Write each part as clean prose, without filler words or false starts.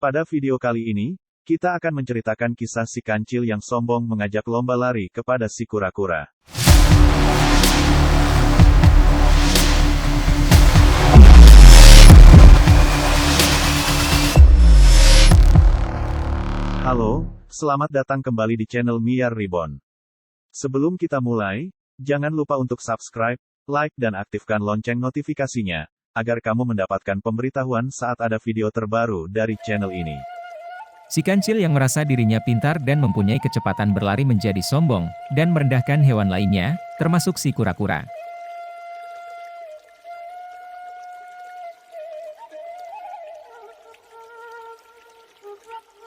Pada video kali ini, kita akan menceritakan kisah si kancil yang sombong mengajak lomba lari kepada si kura-kura. Halo, selamat datang kembali di channel Miar Reborn. Sebelum kita mulai, jangan lupa untuk subscribe, like dan aktifkan lonceng notifikasinya, agar kamu mendapatkan pemberitahuan saat ada video terbaru dari channel ini. Si kancil yang merasa dirinya pintar dan mempunyai kecepatan berlari menjadi sombong, dan merendahkan hewan lainnya, termasuk si kura-kura.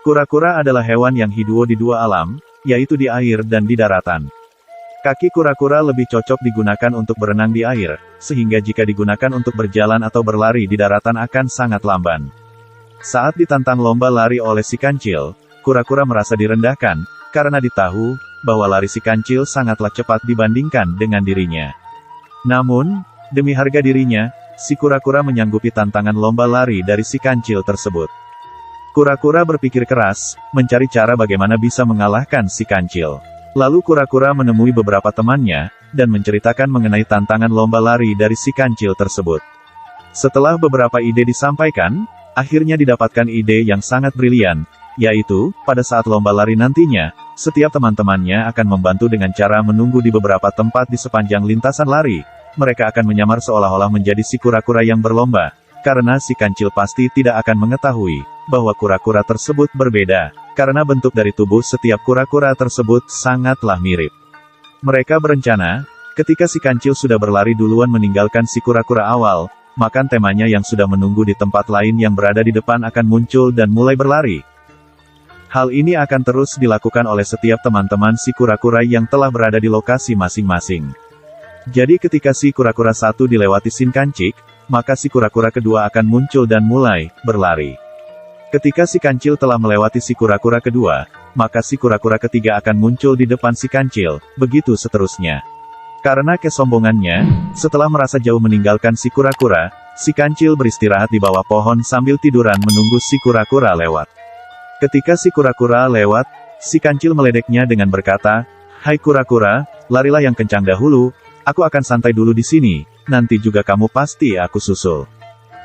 Kura-kura adalah hewan yang hidup di dua alam, yaitu di air dan di daratan. Kaki kura-kura lebih cocok digunakan untuk berenang di air, sehingga jika digunakan untuk berjalan atau berlari di daratan akan sangat lamban. Saat ditantang lomba lari oleh si kancil, kura-kura merasa direndahkan, karena ditahu bahwa lari si kancil sangatlah cepat dibandingkan dengan dirinya. Namun, demi harga dirinya, si kura-kura menyanggupi tantangan lomba lari dari si kancil tersebut. Kura-kura berpikir keras, mencari cara bagaimana bisa mengalahkan si kancil. Lalu kura-kura menemui beberapa temannya, dan menceritakan mengenai tantangan lomba lari dari si kancil tersebut. Setelah beberapa ide disampaikan, akhirnya didapatkan ide yang sangat brilian, yaitu, pada saat lomba lari nantinya, setiap teman-temannya akan membantu dengan cara menunggu di beberapa tempat di sepanjang lintasan lari. Mereka akan menyamar seolah-olah menjadi si kura-kura yang berlomba, karena si kancil pasti tidak akan mengetahui bahwa kura-kura tersebut berbeda, karena bentuk dari tubuh setiap kura-kura tersebut sangatlah mirip. Mereka berencana, ketika si kancil sudah berlari duluan meninggalkan si kura-kura awal, maka temanya yang sudah menunggu di tempat lain yang berada di depan akan muncul dan mulai berlari. Hal ini akan terus dilakukan oleh setiap teman-teman si kura-kura yang telah berada di lokasi masing-masing. Jadi ketika si kura-kura satu dilewati sin kancik, maka si kura-kura kedua akan muncul dan mulai berlari. Ketika si kancil telah melewati si kura-kura kedua, maka si kura-kura ketiga akan muncul di depan si kancil, begitu seterusnya. Karena kesombongannya, setelah merasa jauh meninggalkan si kura-kura, si kancil beristirahat di bawah pohon sambil tiduran menunggu si kura-kura lewat. Ketika si kura-kura lewat, si kancil meledeknya dengan berkata, "Hai kura-kura, larilah yang kencang dahulu, aku akan santai dulu di sini, nanti juga kamu pasti aku susul."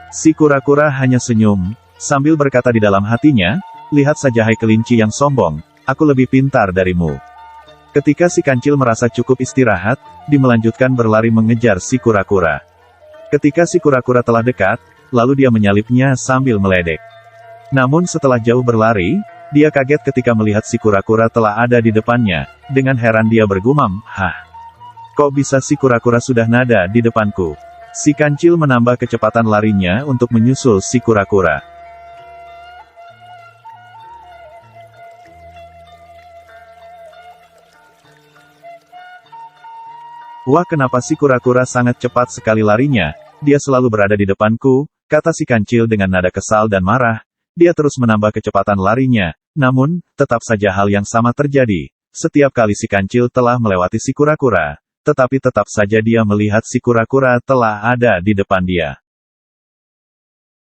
Si kura-kura hanya senyum, sambil berkata di dalam hatinya, "Lihat saja hai kelinci yang sombong, aku lebih pintar darimu." Ketika si kancil merasa cukup istirahat, dia melanjutkan berlari mengejar si kura-kura. Ketika si kura-kura telah dekat, lalu dia menyalipnya sambil meledek. Namun setelah jauh berlari, dia kaget ketika melihat si kura-kura telah ada di depannya. Dengan heran dia bergumam, "Hah? Kok bisa si kura-kura sudah nada di depanku?" Si kancil menambah kecepatan larinya untuk menyusul si kura-kura. "Wah, kenapa si kura-kura sangat cepat sekali larinya, dia selalu berada di depanku," kata si kancil dengan nada kesal dan marah. Dia terus menambah kecepatan larinya, namun, tetap saja hal yang sama terjadi. Setiap kali si kancil telah melewati si kura-kura, tetapi tetap saja dia melihat si kura-kura telah ada di depan dia.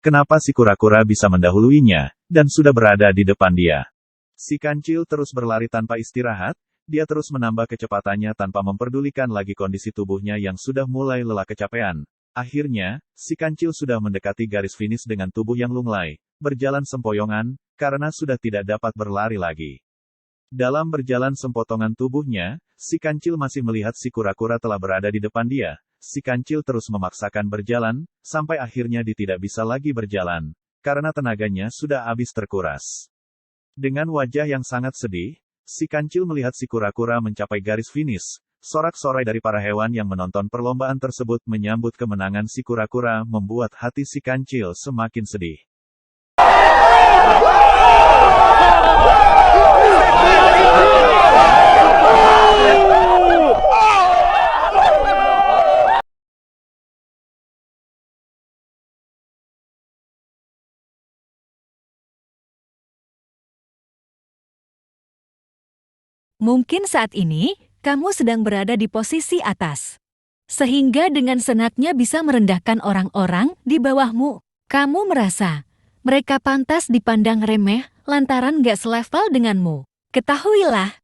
Kenapa si kura-kura bisa mendahuluinya, dan sudah berada di depan dia? Si kancil terus berlari tanpa istirahat. Dia terus menambah kecepatannya tanpa memperdulikan lagi kondisi tubuhnya yang sudah mulai lelah kecapean. Akhirnya, si kancil sudah mendekati garis finish dengan tubuh yang lunglai, berjalan sempoyongan, karena sudah tidak dapat berlari lagi. Dalam berjalan sempotongan tubuhnya, si kancil masih melihat si kura-kura telah berada di depan dia. Si kancil terus memaksakan berjalan, sampai akhirnya dia tidak bisa lagi berjalan, karena tenaganya sudah habis terkuras. Dengan wajah yang sangat sedih, si kancil melihat si kura-kura mencapai garis finish. Sorak-sorai dari para hewan yang menonton perlombaan tersebut menyambut kemenangan si kura-kura membuat hati si kancil semakin sedih. Mungkin saat ini, kamu sedang berada di posisi atas. Sehingga dengan senaknya bisa merendahkan orang-orang di bawahmu. Kamu merasa Mereka pantas dipandang remeh lantaran gak selevel denganmu. Ketahuilah,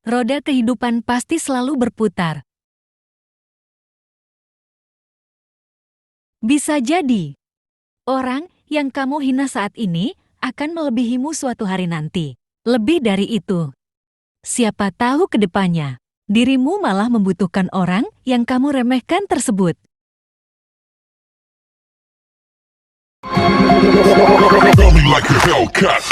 roda kehidupan pasti selalu berputar. Bisa jadi, orang yang kamu hina saat ini akan melebihimu suatu hari nanti. Lebih dari itu, siapa tahu ke depannya, dirimu malah membutuhkan orang yang kamu remehkan tersebut. Tell me like a Hellcat.